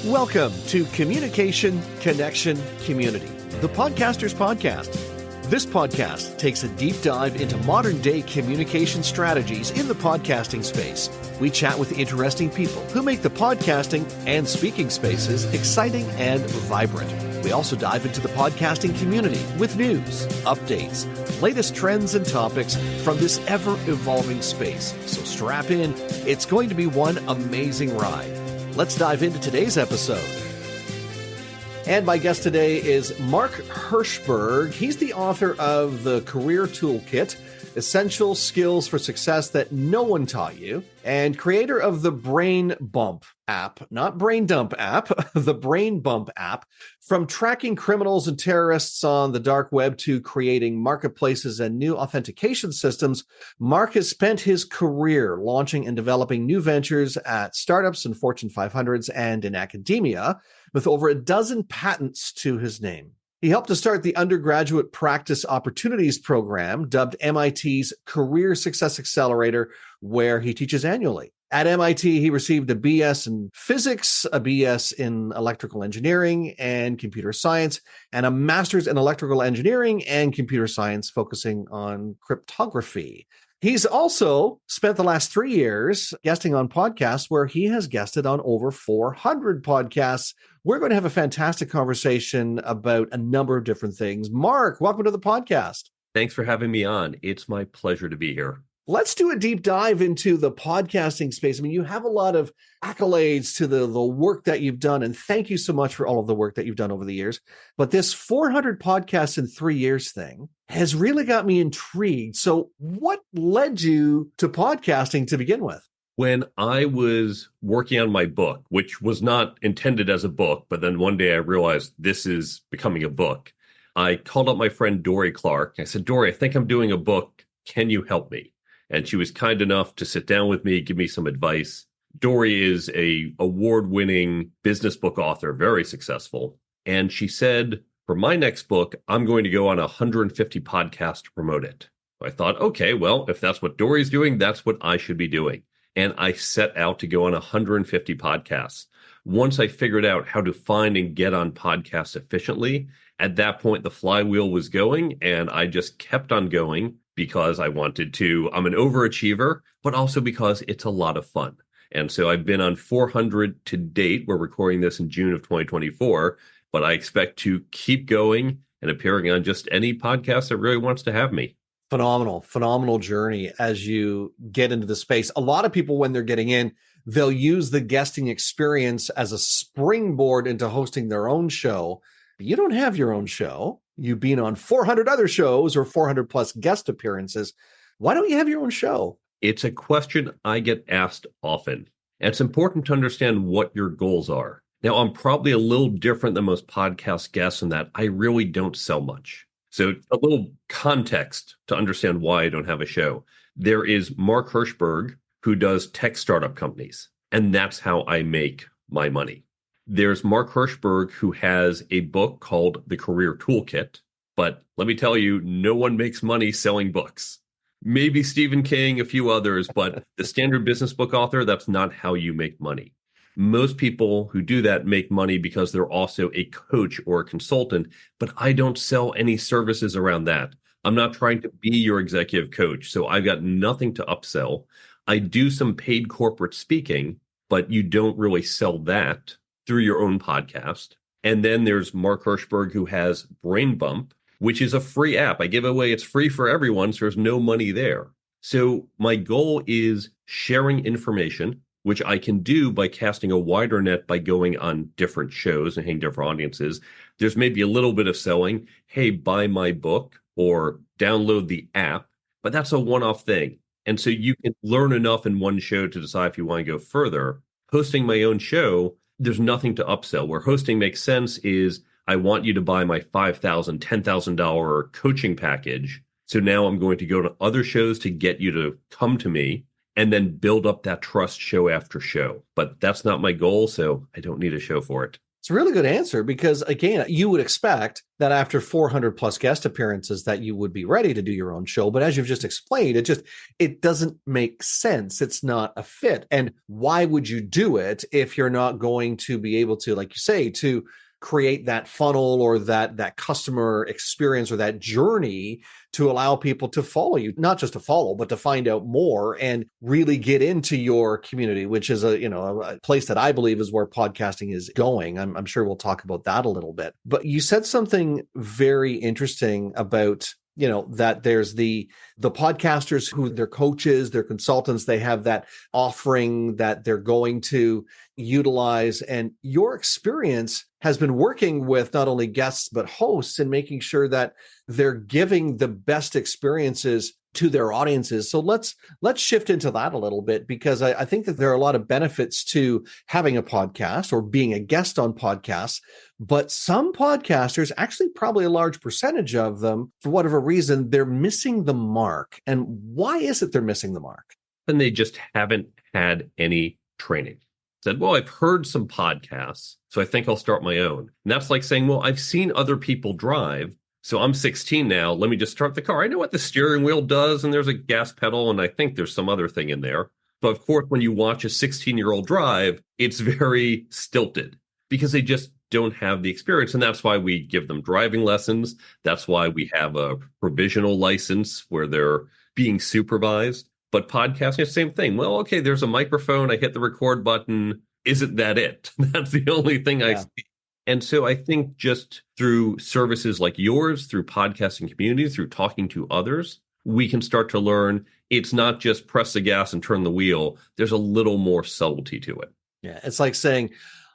Welcome to Communication, Connection, Community, the Podcaster's Podcast. This podcast takes a deep dive into modern-day communication strategies in the podcasting space. We chat with interesting people who make the podcasting and speaking spaces exciting and vibrant. We also dive into the podcasting community with news, updates, latest trends and topics from this ever-evolving space. So strap in. It's going to be one amazing ride. Let's dive into today's episode. And my guest today is Mark Herschberg. He's the author of the Career Toolkit, Essential Skills for Success That No One Taught You, and creator of the Brain Bump app, not Brain Dump app, the Brain Bump app. From tracking criminals and terrorists on the dark web to creating marketplaces and new authentication systems, Mark has spent his career launching and developing new ventures at startups and Fortune 500s and in academia, with over a dozen patents to his name. He helped to start the Undergraduate Practice Opportunities Program, dubbed MIT's Career Success Accelerator, where he teaches annually. At MIT, he received a BS in physics, a BS in electrical engineering and computer science, and a master's in electrical engineering and computer science focusing on cryptography. He's also spent the last 3 years guesting on podcasts where he has guested on over 400 podcasts. We're going to have a fantastic conversation about a number of different things. Mark, welcome to the podcast. Thanks for having me on. It's my pleasure to be here. Let's do a deep dive into the podcasting space. I mean, you have a lot of accolades to the work that you've done, and thank you so much for all of the work that you've done over the years. But this 400 podcasts in 3 years thing has really got me intrigued. So what led you to podcasting to begin with? When I was working on my book, which was not intended as a book, but then one day I realized this is becoming a book, I called up my friend Dori Clark. I said, Dori, I think I'm doing a book. Can you help me? And she was kind enough to sit down with me, give me some advice. Dori is a award-winning business book author, very successful. And she said, for my next book, I'm going to go on 150 podcasts to promote it. I thought, okay, well, if that's what Dori's doing, that's what I should be doing. And I set out to go on 150 podcasts. Once I figured out how to find and get on podcasts efficiently, at that point, the flywheel was going, and I just kept on going because I wanted to. I'm an overachiever, but also because it's a lot of fun. And so I've been on 400 to date. We're recording this in June of 2024, but I expect to keep going and appearing on just any podcast that really wants to have me. Phenomenal journey as you get into the space. A lot of people, when they're getting in, they'll use the guesting experience as a springboard into hosting their own show. But you don't have your own show. You've been on 400 other shows or 400 plus guest appearances. Why don't you have your own show? It's a question I get asked often. And it's important to understand what your goals are. Now, I'm probably a little different than most podcast guests in that I really don't sell much. So a little context to understand why I don't have a show. There is Mark Herschberg, who does tech startup companies, and that's how I make my money. There's Mark Herschberg, who has a book called The Career Toolkit, but let me tell you, no one makes money selling books. Maybe Stephen King, a few others, but the standard business book author, that's not how you make money. Most people who do that make money because they're also a coach or a consultant, but I don't sell any services around that. I'm not trying to be your executive coach, so I've got nothing to upsell. I do some paid corporate speaking, but you don't really sell that through your own podcast. And then there's Mark Herschberg, who has Brain Bump, which is a free app. I give away, it's free for everyone, so there's no money there. So my goal is sharing information, which I can do by casting a wider net by going on different shows and hitting different audiences. There's maybe a little bit of selling, hey, buy my book or download the app, but that's a one-off thing. And so you can learn enough in one show to decide if you want to go further. Hosting my own show, there's nothing to upsell. Where hosting makes sense is I want you to buy my $5,000, $10,000 coaching package. So now I'm going to go to other shows to get you to come to me and then build up that trust show after show. But that's not my goal, so I don't need a show for it. It's a really good answer because, again, you would expect that after 400 plus guest appearances that you would be ready to do your own show. But as you've just explained, it doesn't make sense. It's not a fit. And why would you do it if you're not going to be able to, like you say, to create that funnel or that customer experience or that journey to allow people to follow you, not just to follow, but to find out more and really get into your community, which is a place that I believe is where podcasting is going. I'm sure we'll talk about that a little bit. But you said something very interesting about that there's the podcasters who they're coaches, they're consultants, they have that offering that they're going to utilize. And your experience has been working with not only guests, but hosts and making sure that they're giving the best experiences to their audiences. So let's shift into that a little bit, because I think that there are a lot of benefits to having a podcast or being a guest on podcasts. But some podcasters, actually probably a large percentage of them, for whatever reason, they're missing the mark. And why is it they're missing the mark? And they just haven't had any training. Said, well, I've heard some podcasts, so I think I'll start my own. And that's like saying, well, I've seen other people drive, so I'm 16 now. Let me just start the car. I know what the steering wheel does, and there's a gas pedal, and I think there's some other thing in there. But of course, when you watch a 16-year-old drive, it's very stilted because they just don't have the experience. And that's why we give them driving lessons. That's why we have a provisional license where they're being supervised. But podcasting, same thing. Well, okay, there's a microphone. I hit the record button. Isn't that it? That's the only thing I see. And so I think just through services like yours, through podcasting community, through talking to others, we can start to learn it's not just press the gas and turn the wheel. There's a little more subtlety to it. Yeah, it's like saying,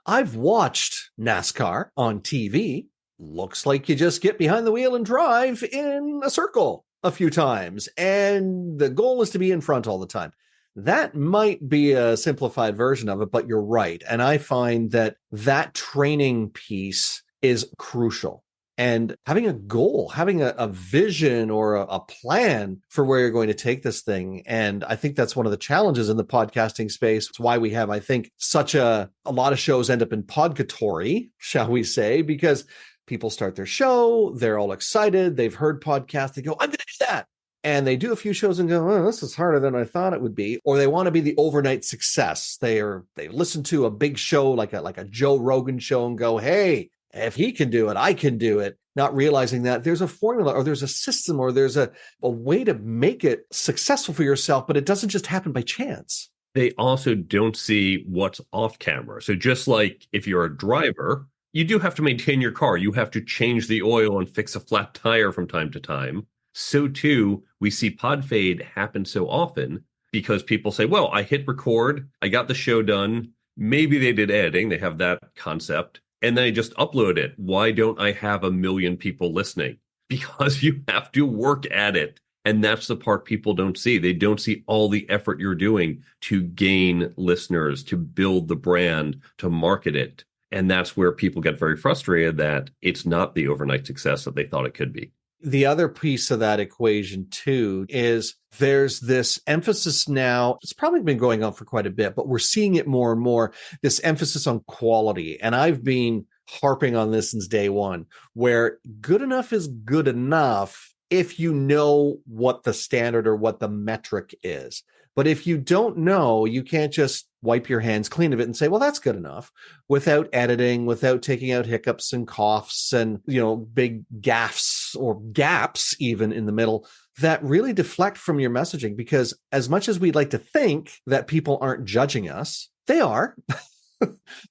I've watched NASCAR on TV. Looks like you just get behind the wheel and drive in a circle a few times, and the goal is to be in front all the time. That might be a simplified version of it, but you're right. And I find that training piece is crucial. And having a goal, having a vision or a plan for where you're going to take this thing. And I think that's one of the challenges in the podcasting space. It's why we have, I think, such a lot of shows end up in podgatory, shall we say, because people start their show, they're all excited, they've heard podcasts, they go, I'm going to do that. And they do a few shows and go, oh, this is harder than I thought it would be. Or they want to be the overnight success. They listen to a big show like a Joe Rogan show and go, hey, if he can do it, I can do it. Not realizing that there's a formula or there's a system or there's a way to make it successful for yourself, but it doesn't just happen by chance. They also don't see what's off camera. So just like if you're a driver, you do have to maintain your car. You have to change the oil and fix a flat tire from time to time. So too, we see pod fade happen so often because people say, well, I hit record, I got the show done. Maybe they did editing. They have that concept. And then I just upload it. Why don't I have 1 million people listening? Because you have to work at it. And that's the part people don't see. They don't see all the effort you're doing to gain listeners, to build the brand, to market it. And that's where people get very frustrated that it's not the overnight success that they thought it could be. The other piece of that equation, too, is there's this emphasis now. It's probably been going on for quite a bit, but we're seeing it more and more, this emphasis on quality. And I've been harping on this since day one, where good enough is good enough if you know what the standard or what the metric is. But if you don't know, you can't just wipe your hands clean of it and say, well, that's good enough, without editing, without taking out hiccups and coughs and, big gaffes or gaps even in the middle that really deflect from your messaging. Because as much as we'd like to think that people aren't judging us, they are.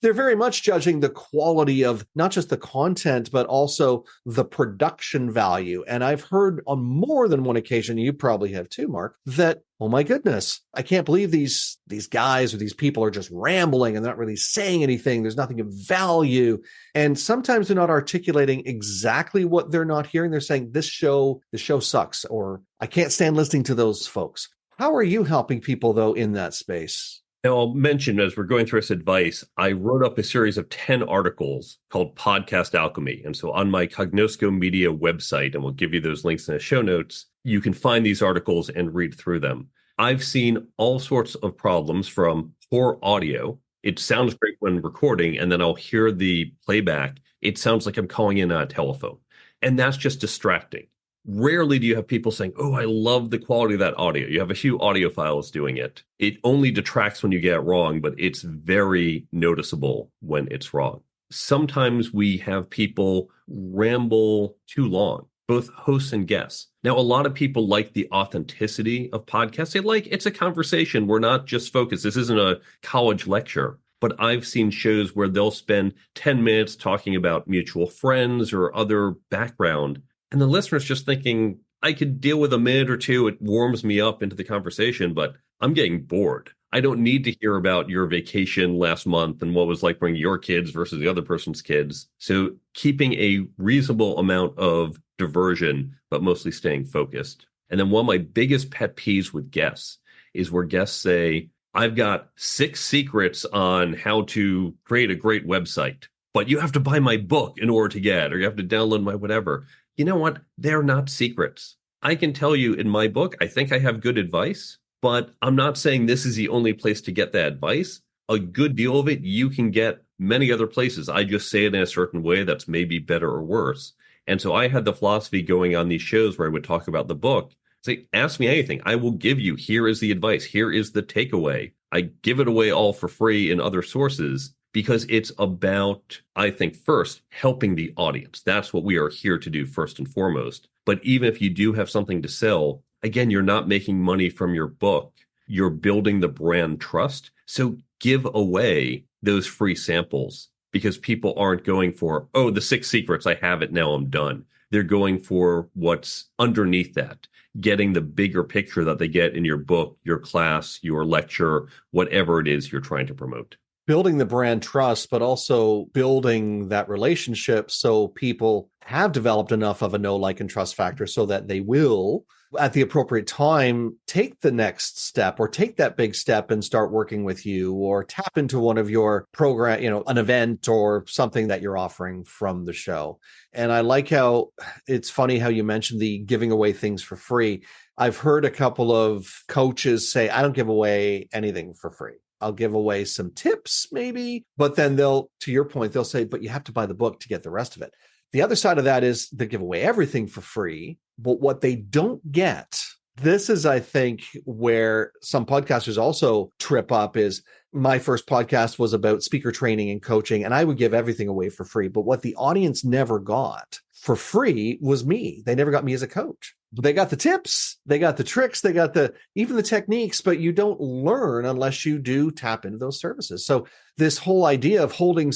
They're very much judging the quality of not just the content, but also the production value. And I've heard on more than one occasion, you probably have too, Mark, that, oh my goodness, I can't believe these guys or these people are just rambling and not really saying anything. There's nothing of value. And sometimes they're not articulating exactly what they're not hearing. They're saying the show sucks, or I can't stand listening to those folks. How are you helping people, though, in that space? Now, I'll mention as we're going through this advice, I wrote up a series of 10 articles called Podcast Alchemy. And so on my Cognosco Media website, and we'll give you those links in the show notes, you can find these articles and read through them. I've seen all sorts of problems from poor audio. It sounds great when recording, and then I'll hear the playback. It sounds like I'm calling in on a telephone. And that's just distracting. Rarely do you have people saying, oh, I love the quality of that audio. You have a few audiophiles doing it. It only detracts when you get it wrong, but it's very noticeable when it's wrong. Sometimes we have people ramble too long, both hosts and guests. Now, a lot of people like the authenticity of podcasts. They like it's a conversation. We're not just focused. This isn't a college lecture. But I've seen shows where they'll spend 10 minutes talking about mutual friends or other background. And the listener's just thinking, I could deal with a minute or two. It warms me up into the conversation, but I'm getting bored. I don't need to hear about your vacation last month and what it was like bringing your kids versus the other person's kids. So keeping a reasonable amount of diversion, but mostly staying focused. And then one of my biggest pet peeves with guests is where guests say, I've got 6 secrets on how to create a great website, but you have to buy my book in order to get, or you have to download my whatever. You know what? They're not secrets. I can tell you in my book, I think I have good advice, but I'm not saying this is the only place to get that advice. A good deal of it you can get many other places. I just say it in a certain way that's maybe better or worse. And so I had the philosophy going on these shows where I would talk about the book. Say, ask me anything. I will give you. Here is the advice. Here is the takeaway. I give it away all for free in other sources because it's about, I think, first, helping the audience. That's what we are here to do first and foremost. But even if you do have something to sell, again, you're not making money from your book. You're building the brand trust. So give away those free samples because people aren't going for, oh, the 6 secrets, I have it, now I'm done. They're going for what's underneath that, getting the bigger picture that they get in your book, your class, your lecture, whatever it is you're trying to promote. Building the brand trust, but also building that relationship so people have developed enough of a know, like, and trust factor so that they will, at the appropriate time, take the next step or take that big step and start working with you or tap into one of your program, an event or something that you're offering from the show. And I like how it's funny how you mentioned the giving away things for free. I've heard a couple of coaches say, I don't give away anything for free. I'll give away some tips maybe, but then to your point, they'll say, but you have to buy the book to get the rest of it. The other side of that is they give away everything for free, but what they don't get, this is, I think, where some podcasters also trip up is my first podcast was about speaker training and coaching, and I would give everything away for free. But what the audience never got for free was me. They never got me as a coach. They got the tips, they got the tricks, they got even the techniques, but you don't learn unless you do tap into those services. So this whole idea of holding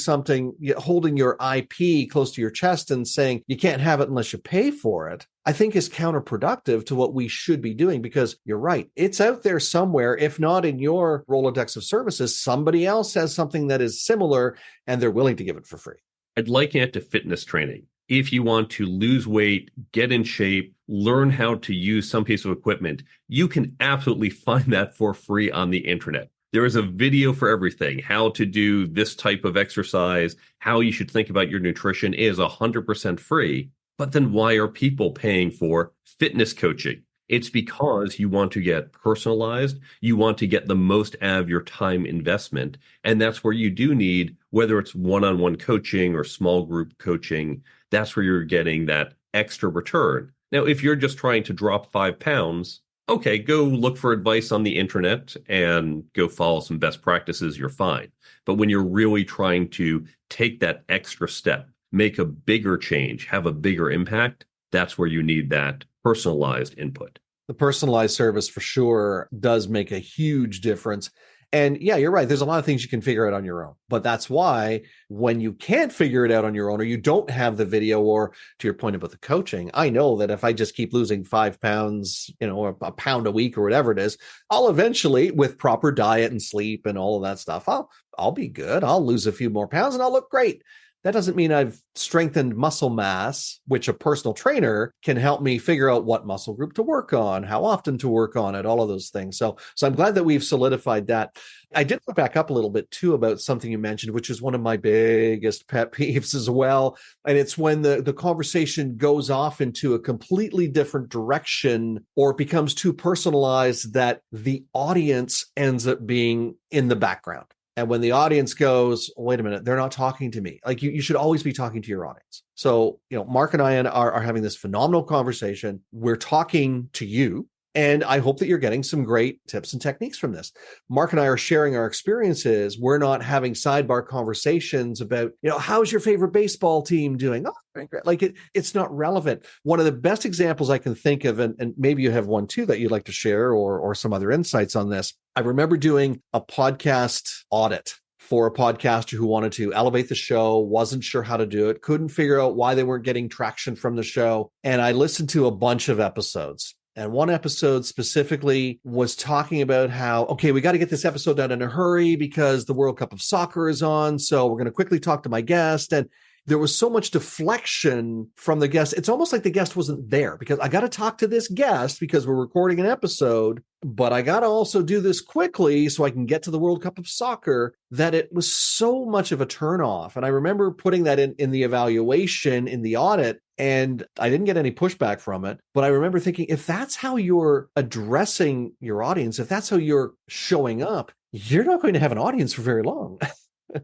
your IP close to your chest and saying you can't have it unless you pay for it, I think is counterproductive to what we should be doing, because you're right. It's out there somewhere. If not in your Rolodex of services, somebody else has something that is similar and they're willing to give it for free. I'd liken it to fitness training. If you want to lose weight, get in shape, learn how to use some piece of equipment, you can absolutely find that for free on the internet. There is a video for everything, how to do this type of exercise, how you should think about your nutrition is 100% free. But then why are people paying for fitness coaching? It's because you want to get personalized. You want to get the most out of your time investment. And that's where you do need, whether it's one-on-one coaching or small group coaching, that's where you're getting that extra return. Now, if you're just trying to drop 5 pounds, okay, go look for advice on the internet and go follow some best practices, you're fine. But when you're really trying to take that extra step, make a bigger change, have a bigger impact, that's where you need that personalized input. The personalized service for sure does make a huge difference. And yeah, you're right. There's a lot of things you can figure out on your own. But that's why when you can't figure it out on your own, or you don't have the video, or to your point about the coaching, I know that if I just keep losing 5 pounds, or a pound a week or whatever it is, I'll eventually, with proper diet and sleep and all of that stuff, I'll be good. I'll lose a few more pounds and I'll look great. That doesn't mean I've strengthened muscle mass, which a personal trainer can help me figure out what muscle group to work on, how often to work on it, all of those things. So I'm glad that we've solidified that. I did look back up a little bit too about something you mentioned, which is one of my biggest pet peeves as well. And it's when the conversation goes off into a completely different direction or becomes too personalized that the audience ends up being in the background. And when the audience goes, wait a minute, they're not talking to me. Like you should always be talking to your audience. So, Mark and I are having this phenomenal conversation. We're talking to you. And I hope that you're getting some great tips and techniques from this. Mark and I are sharing our experiences. We're not having sidebar conversations about, how's your favorite baseball team doing? Oh, great. Like it's not relevant. One of the best examples I can think of, and maybe you have one too that you'd like to share or some other insights on this. I remember doing a podcast audit for a podcaster who wanted to elevate the show, wasn't sure how to do it, couldn't figure out why they weren't getting traction from the show. And I listened to a bunch of episodes. And one episode specifically was talking about how, okay, we got to get this episode done in a hurry because the World Cup of Soccer is on. So we're going to quickly talk to my guest. And there was so much deflection from the guest. It's almost like the guest wasn't there because I got to talk to this guest because we're recording an episode, but I got to also do this quickly so I can get to the World Cup of Soccer, that it was so much of a turnoff. And I remember putting that in the evaluation in the audit, and I didn't get any pushback from it. But I remember thinking, if that's how you're addressing your audience, if that's how you're showing up, you're not going to have an audience for very long.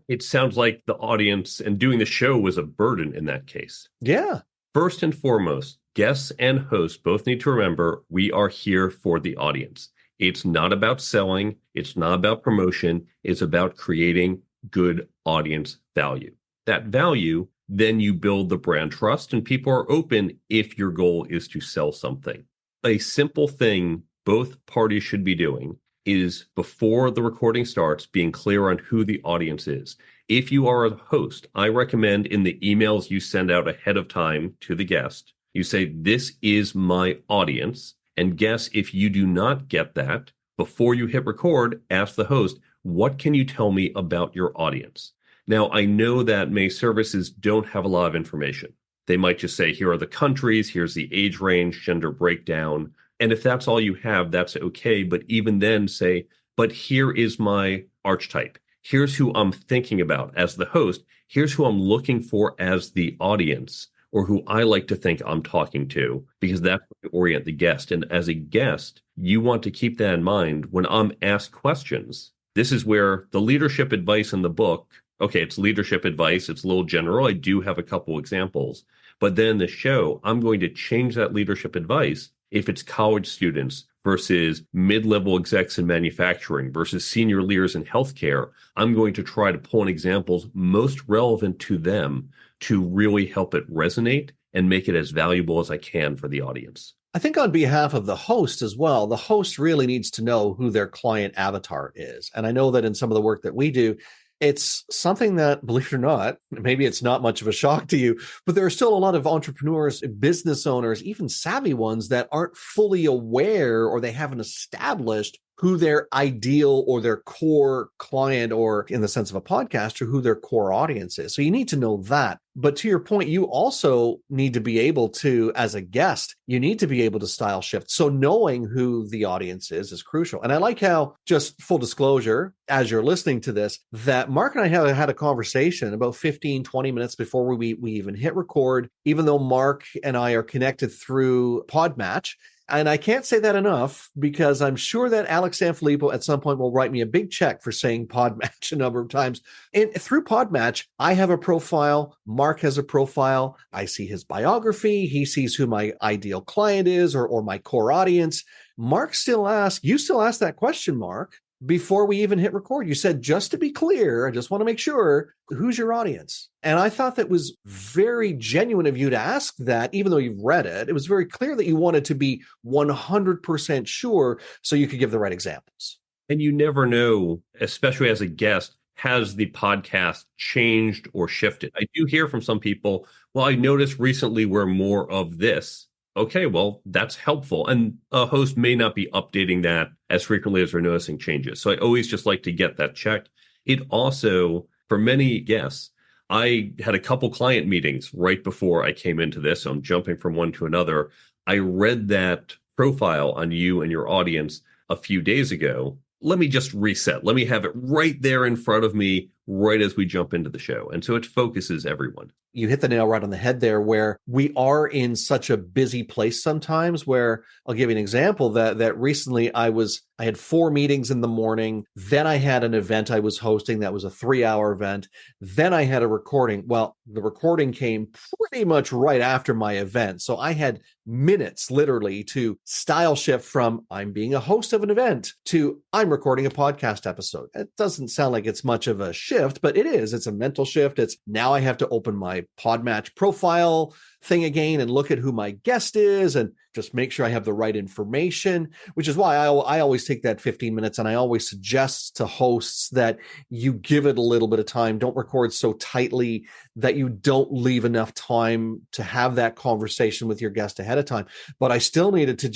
It sounds like the audience and doing the show was a burden in that case. Yeah. First and foremost, guests and hosts both need to remember we are here for the audience. It's not about selling. It's not about promotion. It's about creating good audience value. That value, then you build the brand trust and people are open if your goal is to sell something. A simple thing both parties should be doing is before the recording starts, being clear on who the audience is. If you are a host, I recommend in the emails you send out ahead of time to the guest, you say, this is my audience. And guess if you do not get that, before you hit record, ask the host, what can you tell me about your audience? Now, I know that many services don't have a lot of information. They might just say, here are the countries, here's the age range, gender breakdown. And if that's all you have, that's okay. But even then say, but here is my archetype. Here's who I'm thinking about as the host. Here's who I'm looking for as the audience, or who I like to think I'm talking to, because that's what you orient the guest. And as a guest, you want to keep that in mind when I'm asked questions. This is where the leadership advice in the book, okay, it's leadership advice. It's a little general. I do have a couple examples. But then the show, I'm going to change that leadership advice if it's college students versus mid-level execs in manufacturing versus senior leaders in healthcare. I'm going to try to pull in examples most relevant to them to really help it resonate and make it as valuable as I can for the audience. I think on behalf of the host as well, the host really needs to know who their client avatar is. And I know that in some of the work that we do, it's something that, believe it or not, maybe it's not much of a shock to you, but there are still a lot of entrepreneurs, business owners, even savvy ones that aren't fully aware, or they haven't established who their ideal or their core client, or in the sense of a podcaster, who their core audience is. So you need to know that. But to your point, you also need to be able to, as a guest, you need to be able to style shift. So knowing who the audience is crucial. And I like how, just full disclosure, as you're listening to this, that Mark and I have had a conversation about 15, 20 minutes before we even hit record, even though Mark and I are connected through Podmatch. And I can't say that enough, because I'm sure that Alex Sanfilippo at some point will write me a big check for saying Podmatch a number of times. And through Podmatch, I have a profile. Mark has a profile. I see his biography. He sees who my ideal client is, or my core audience. Mark you still ask that question, Mark, before we even hit record. You said, just to be clear, I just want to make sure, who's your audience? And I thought that was very genuine of you to ask that, even though you've read it. It was very clear that you wanted to be 100% sure so you could give the right examples. And you never know, especially as a guest, has the podcast changed or shifted? I do hear from some people, well, I noticed recently we're more of this. Okay, well, that's helpful. And a host may not be updating that as frequently as they're noticing changes. So I always just like to get that checked. It also, for many guests, I had a couple client meetings right before I came into this. So I'm jumping from one to another. I read that profile on you and your audience a few days ago. Let me just reset. Let me have it right there in front of me right as we jump into the show. And so it focuses everyone. you hit the nail right on the head there, where we are in such a busy place sometimes, where I'll give you an example that recently I had 4 meetings in the morning. Then I had an event I was hosting that was a 3-hour event. Then I had a recording. Well, the recording came pretty much right after my event. So I had minutes literally to style shift from I'm being a host of an event to I'm recording a podcast episode. It doesn't sound like it's much of a shift, but it is. It's a mental shift. It's now I have to open my Podmatch profile thing again and look at who my guest is and just make sure I have the right information, which is why I always take that 15 minutes and I always suggest to hosts that you give it a little bit of time. Don't record so tightly that you don't leave enough time to have that conversation with your guest ahead of time. But I still needed to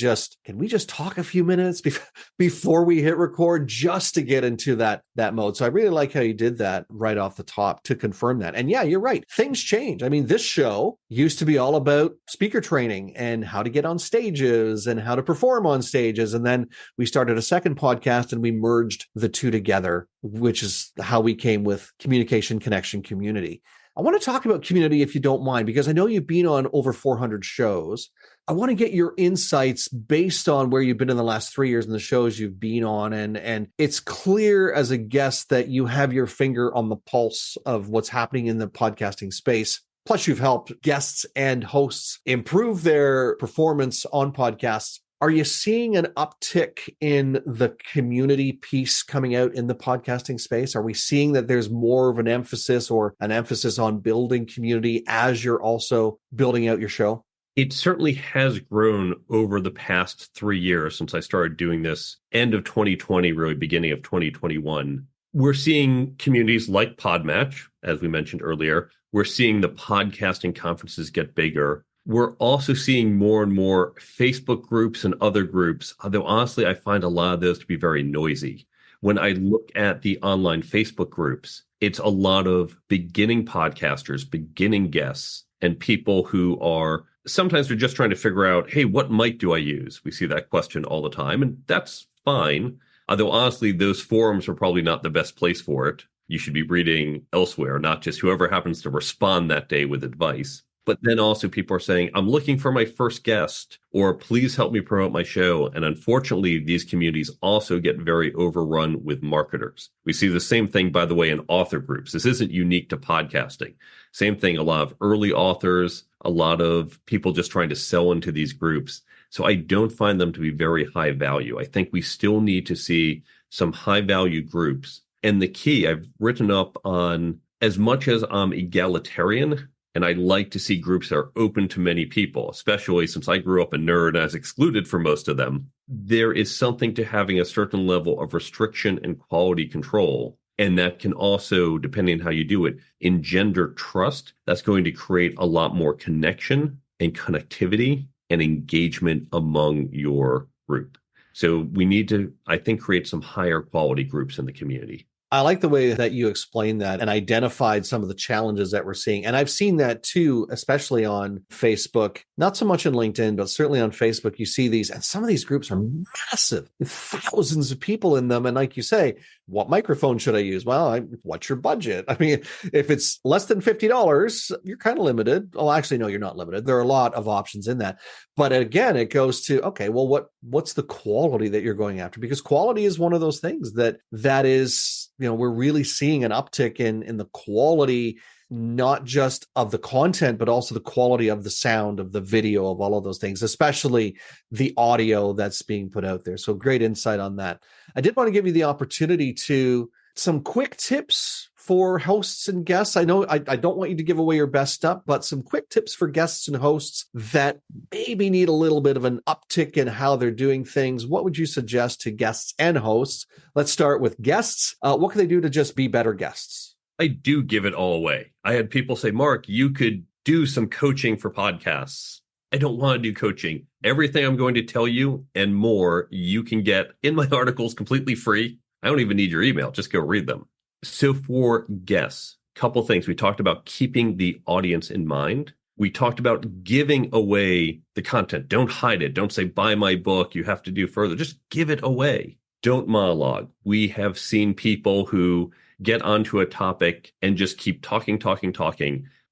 can we just talk a few minutes before we hit record just to get into that mode? So I really like how you did that right off the top to confirm that. And yeah, you're right. Things change. I mean, this show used to be all about speaker training and how to get on stages and how to perform on stages. And then we started a second podcast and we merged the two together, which is how we came with communication, connection, community. I want to talk about community if you don't mind, because I know you've been on over 400 shows. I want to get your insights based on where you've been in the last 3 years and the shows you've been on. And it's clear as a guest that you have your finger on the pulse of what's happening in the podcasting space. Plus, you've helped guests and hosts improve their performance on podcasts. Are you seeing an uptick in the community piece coming out in the podcasting space? Are we seeing that there's more of an emphasis on building community as you're also building out your show? It certainly has grown over the past 3 years since I started doing this, end of 2020, really beginning of 2021. We're seeing communities like Podmatch, as we mentioned earlier. We're seeing the podcasting conferences get bigger. We're also seeing more and more Facebook groups and other groups, although honestly, I find a lot of those to be very noisy. When I look at the online Facebook groups, it's a lot of beginning podcasters, beginning guests, and people who are sometimes they're just trying to figure out, hey, what mic do I use? We see that question all the time, and that's fine. Although honestly, those forums are probably not the best place for it. You should be reading elsewhere, not just whoever happens to respond that day with advice. But then also people are saying, I'm looking for my first guest, or please help me promote my show. And unfortunately, these communities also get very overrun with marketers. We see the same thing, by the way, in author groups. This isn't unique to podcasting. Same thing, a lot of early authors, a lot of people just trying to sell into these groups. So I don't find them to be very high value. I think we still need to see some high value groups. And the key, I've written up on, as much as I'm egalitarian, and I like to see groups that are open to many people, especially since I grew up a nerd and I was excluded from most of them. There is something to having a certain level of restriction and quality control. And that can also, depending on how you do it, engender trust. That's going to create a lot more connection and connectivity and engagement among your group. So we need to, I think, create some higher quality groups in the community. I like the way that you explained that and identified some of the challenges that we're seeing. And I've seen that too, especially on Facebook, not so much on LinkedIn, but certainly on Facebook, you see these, and some of these groups are massive, thousands of people in them. And like you say, what microphone should I use? Well, what's your budget? I mean, if it's less than $50, you're kind of limited. Oh, actually, no, you're not limited. There are a lot of options in that. But again, it goes to, okay, well, what's the quality that you're going after? Because quality is one of those things that is, we're really seeing an uptick in the quality, not just of the content, but also the quality of the sound, of the video, of all of those things, especially the audio that's being put out there. So great insight on that. I did want to give you the opportunity to some quick tips for hosts and guests. I know I don't want you to give away your best stuff, but some quick tips for guests and hosts that maybe need a little bit of an uptick in how they're doing things. What would you suggest to guests and hosts? Let's start with guests. What can they do to just be better guests? I do give it all away. I had people say, Mark, you could do some coaching for podcasts. I don't want to do coaching. Everything I'm going to tell you and more, you can get in my articles completely free. I don't even need your email. Just go read them. So for guests, couple things. We talked about keeping the audience in mind. We talked about giving away the content. Don't hide it. Don't say, buy my book. You have to do further. Just give it away. Don't monologue. We have seen people who get onto a topic and just keep talking.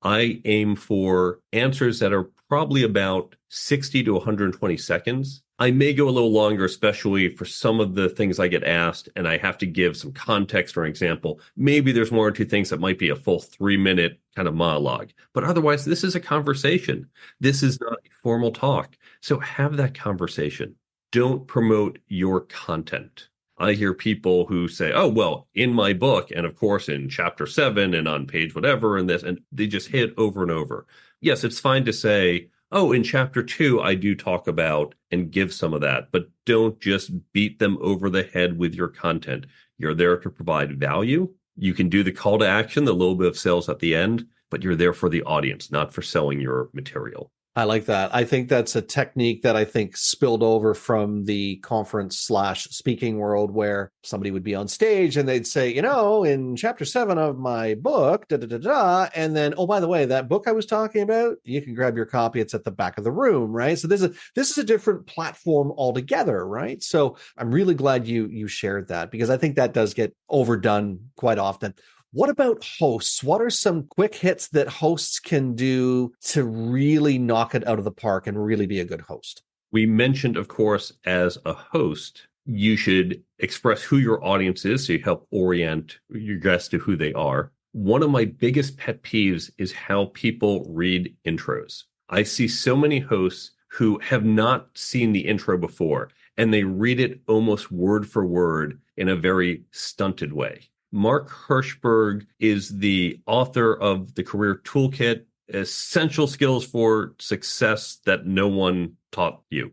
I aim for answers that are probably about 60 to 120 seconds. I may go a little longer, especially for some of the things I get asked, and I have to give some context or an example. Maybe there's one or two things that might be a full 3-minute kind of monologue. But otherwise, this is a conversation. This is not a formal talk. So have that conversation. Don't promote your content. I hear people who say, oh, well, in my book, and of course in chapter 7 and on page whatever and this, and they just hit over and over. Yes, it's fine to say, oh, in chapter 2, I do talk about and give some of that, but don't just beat them over the head with your content. You're there to provide value. You can do the call to action, the little bit of sales at the end, but you're there for the audience, not for selling your material. I like that. I think that's a technique that I think spilled over from the conference/speaking world, where somebody would be on stage and they'd say, in chapter 7 of my book, da da da da, and then, oh, by the way, that book I was talking about, you can grab your copy. It's at the back of the room, right? So this is a different platform altogether, right? So I'm really glad you shared that, because I think that does get overdone quite often. What about hosts? What are some quick hits that hosts can do to really knock it out of the park and really be a good host? We mentioned, of course, as a host, you should express who your audience is, so you help orient your guests to who they are. One of my biggest pet peeves is how people read intros. I see so many hosts who have not seen the intro before, and they read it almost word for word in a very stunted way. Mark Herschberg is the author of the Career Toolkit, Essential Skills for Success That No One Taught You.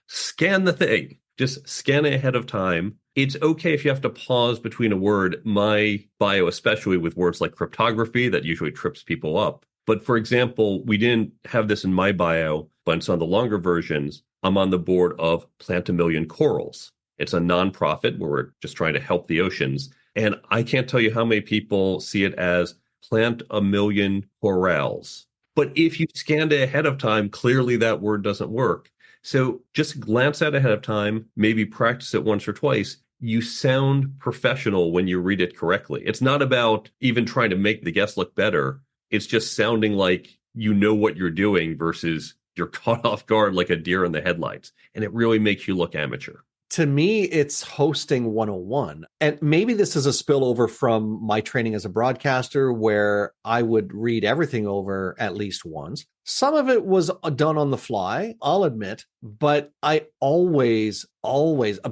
Scan the thing. Just scan it ahead of time. It's okay if you have to pause between a word. My bio, especially with words like cryptography, that usually trips people up. But for example, we didn't have this in my bio, but in some of the longer versions, I'm on the board of Plant a Million Corals. It's a nonprofit where we're just trying to help the oceans. And I can't tell you how many people see it as plant a million corals. But if you scanned it ahead of time, clearly that word doesn't work. So just glance at it ahead of time, maybe practice it once or twice. You sound professional when you read it correctly. It's not about even trying to make the guest look better. It's just sounding like you know what you're doing versus you're caught off guard like a deer in the headlights. And it really makes you look amateur. To me, it's hosting 101. And maybe this is a spillover from my training as a broadcaster, where I would read everything over at least once. Some of it was done on the fly, I'll admit, but I always,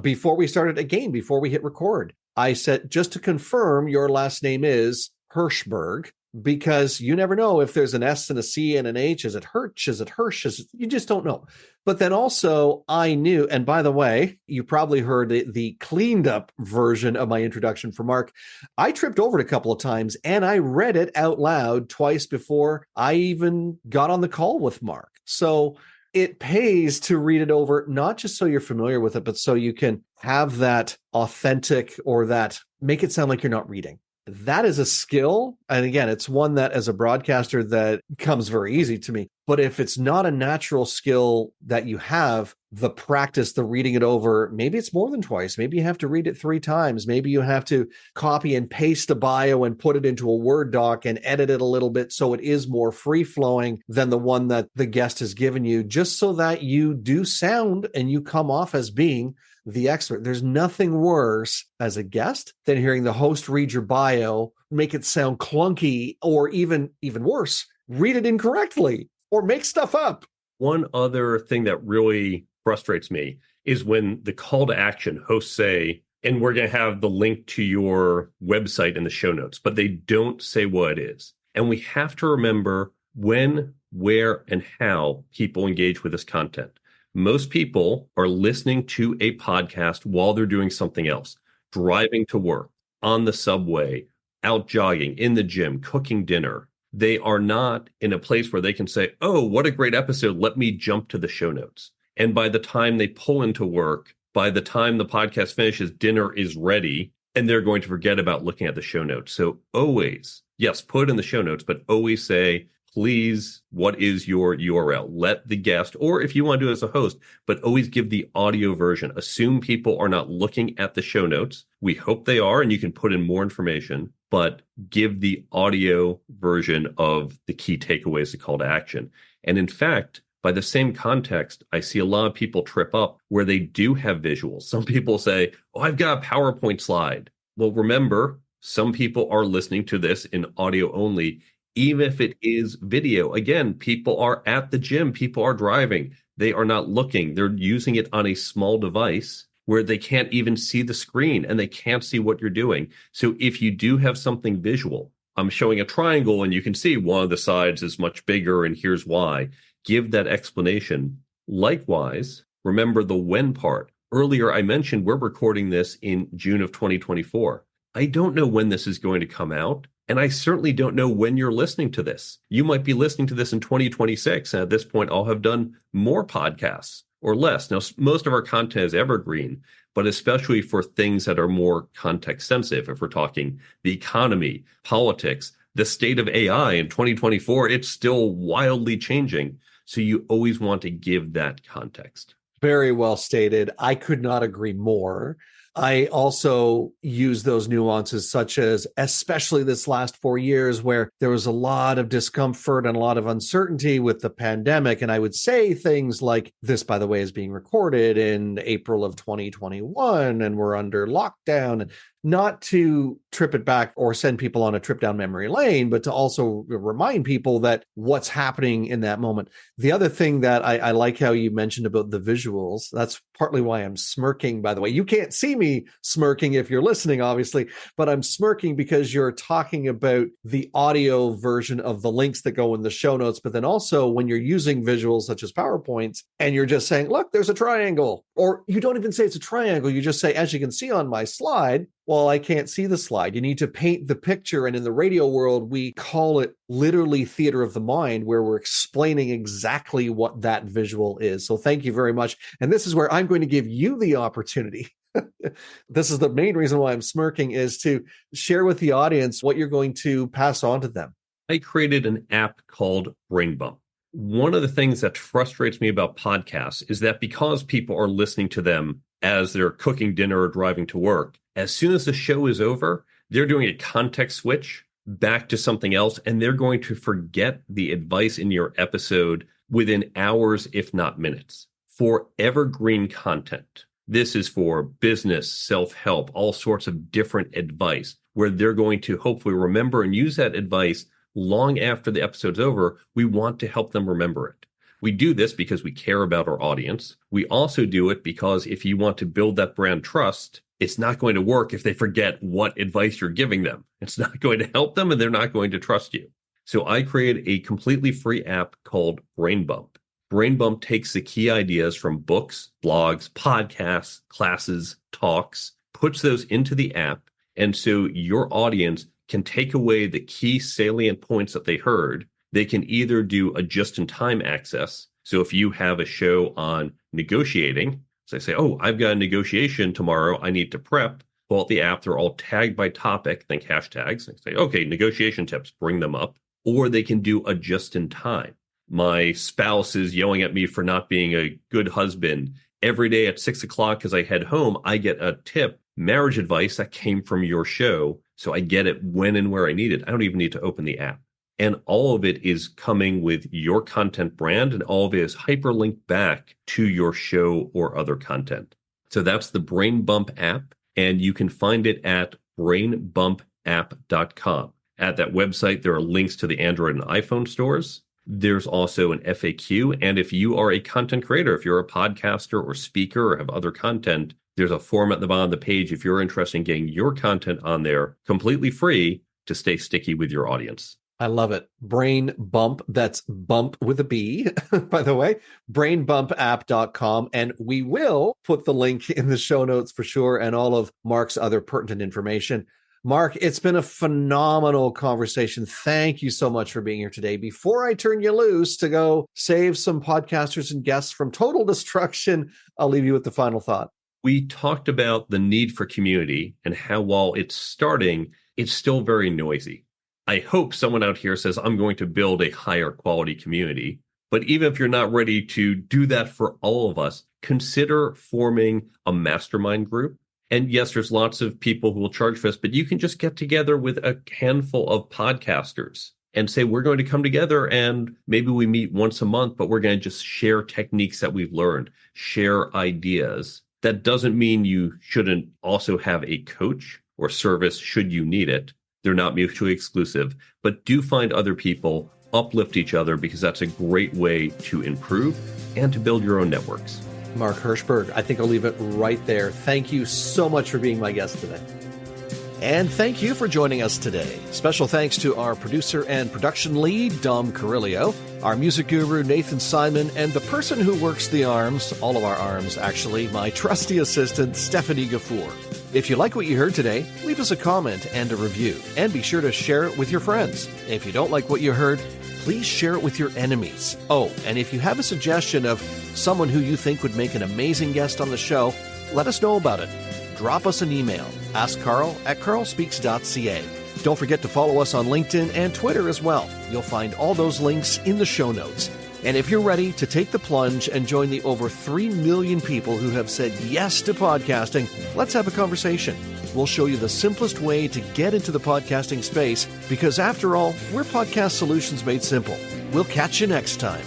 before we started a game, before we hit record, I said, just to confirm, your last name is Herschberg, because you never know if there's an S and a C and an H. Is it Hirsch? Is it Hirsch? You just don't know. But then also I knew, and by the way, you probably heard the cleaned up version of my introduction for Mark. I tripped over it a couple of times and I read it out loud twice before I even got on the call with Mark. So it pays to read it over, not just so you're familiar with it, but so you can have that authentic, or that make it sound like you're not reading. That is a skill. And again, it's one that as a broadcaster that comes very easy to me. But if it's not a natural skill that you have, the practice, the reading it over, maybe it's more than twice. Maybe you have to read it 3 times. Maybe you have to copy and paste a bio and put it into a Word doc and edit it a little bit so it is more free flowing than the one that the guest has given you, just so that you do sound and you come off as being the expert. There's nothing worse as a guest than hearing the host read your bio, make it sound clunky, or even worse, read it incorrectly or make stuff up. One other thing that really frustrates me is when the call to action hosts say, and we're going to have the link to your website in the show notes, but they don't say what it is. And we have to remember when, where, and how people engage with this content. Most people are listening to a podcast while they're doing something else, driving to work, on the subway, out jogging, in the gym, cooking dinner. They are not in a place where they can say, oh, what a great episode. Let me jump to the show notes. And by the time they pull into work, by the time the podcast finishes, dinner is ready, and they're going to forget about looking at the show notes. So always, yes, put in the show notes, but always say, please, what is your URL? Let the guest, or if you want to do it as a host, but always give the audio version. Assume people are not looking at the show notes. We hope they are, and you can put in more information, but give the audio version of the key takeaways, the call to action. And in fact, by the same context, I see a lot of people trip up where they do have visuals. Some people say, oh, I've got a PowerPoint slide. Well, remember, some people are listening to this in audio only, even if it is video. Again, people are at the gym, people are driving. They are not looking. They're using it on a small device where they can't even see the screen and they can't see what you're doing. So if you do have something visual, I'm showing a triangle and you can see one of the sides is much bigger and here's why. Give that explanation. Likewise, remember the when part. Earlier, I mentioned we're recording this in June of 2024. I don't know when this is going to come out, and I certainly don't know when you're listening to this. You might be listening to this in 2026, and at this point, I'll have done more podcasts or less. Now, most of our content is evergreen, but especially for things that are more context sensitive, if we're talking the economy, politics, the state of AI in 2024, it's still wildly changing. So you always want to give that context. Very well stated. I could not agree more. I also use those nuances, such as, especially this last 4 years, where there was a lot of discomfort and a lot of uncertainty with the pandemic. And I would say things like, this, by the way, is being recorded in April of 2021, and we're under lockdown. Not to trip it back or send people on a trip down memory lane, but to also remind people that what's happening in that moment. The other thing that I like how you mentioned about the visuals, that's partly why I'm smirking, by the way. You can't see me smirking if you're listening, obviously, but I'm smirking because you're talking about the audio version of the links that go in the show notes, but then also when you're using visuals such as PowerPoints and you're just saying, look, there's a triangle, or you don't even say it's a triangle. You just say, as you can see on my slide, well, I can't see the slide. You need to paint the picture. And in the radio world, we call it literally theater of the mind, where we're explaining exactly what that visual is. So thank you very much. And this is where I'm going to give you the opportunity. This is the main reason why I'm smirking, is to share with the audience what you're going to pass on to them. I created an app called Brain Bump. One of the things that frustrates me about podcasts is that because people are listening to them as they're cooking dinner or driving to work, as soon as the show is over, they're doing a context switch back to something else, and they're going to forget the advice in your episode within hours, if not minutes. For evergreen content, this is for business, self-help, all sorts of different advice, where they're going to hopefully remember and use that advice long after the episode's over. We want to help them remember it. We do this because we care about our audience. We also do it because if you want to build that brand trust, it's not going to work if they forget what advice you're giving them. It's not going to help them, and they're not going to trust you. So I created a completely free app called Brain Bump. Brain Bump takes the key ideas from books, blogs, podcasts, classes, talks, puts those into the app. And so your audience can take away the key salient points that they heard. They can either do a just-in-time access. So if you have a show on negotiating, so I say, oh, I've got a negotiation tomorrow, I need to prep. Pull out the app, they're all tagged by topic, think hashtags. I say, okay, negotiation tips, bring them up. Or they can do a just-in-time. My spouse is yelling at me for not being a good husband. Every day at 6 o'clock as I head home, I get a tip, marriage advice that came from your show. So I get it when and where I need it. I don't even need to open the app. And all of it is coming with your content brand, and all of it is hyperlinked back to your show or other content. So that's the Brain Bump app, and you can find it at brainbumpapp.com. At that website, there are links to the Android and iPhone stores. There's also an FAQ, and if you are a content creator, if you're a podcaster or speaker or have other content, there's a form at the bottom of the page if you're interested in getting your content on there completely free to stay sticky with your audience. I love it. Brain Bump. That's bump with a B, by the way. Brainbumpapp.com. And we will put the link in the show notes for sure, and all of Mark's other pertinent information. Mark, it's been a phenomenal conversation. Thank you so much for being here today. Before I turn you loose to go save some podcasters and guests from total destruction, I'll leave you with the final thought. We talked about the need for community and how while it's starting, it's still very noisy. I hope someone out here says, I'm going to build a higher quality community. But even if you're not ready to do that for all of us, consider forming a mastermind group. And yes, there's lots of people who will charge for this, but you can just get together with a handful of podcasters and say, we're going to come together and maybe we meet once a month, but we're going to just share techniques that we've learned, share ideas. That doesn't mean you shouldn't also have a coach or service should you need it. They're not mutually exclusive, but do find other people, uplift each other, because that's a great way to improve and to build your own networks. Mark Herschberg, I think I'll leave it right there. Thank you so much for being my guest today. And thank you for joining us today. Special thanks to our producer and production lead, Dom Carrillo, our music guru, Nathan Simon, and the person who works the arms, all of our arms actually, my trusty assistant, Stephanie Gafour. If you like what you heard today, leave us a comment and a review, and be sure to share it with your friends. If you don't like what you heard, please share it with your enemies. Oh, and if you have a suggestion of someone who you think would make an amazing guest on the show, let us know about it. Drop us an email, askcarl@carlspeaks.ca. Don't forget to follow us on LinkedIn and Twitter as well. You'll find all those links in the show notes. And if you're ready to take the plunge and join the over 3 million people who have said yes to podcasting, let's have a conversation. We'll show you the simplest way to get into the podcasting space, because after all, we're Podcast Solutions Made Simple. We'll catch you next time.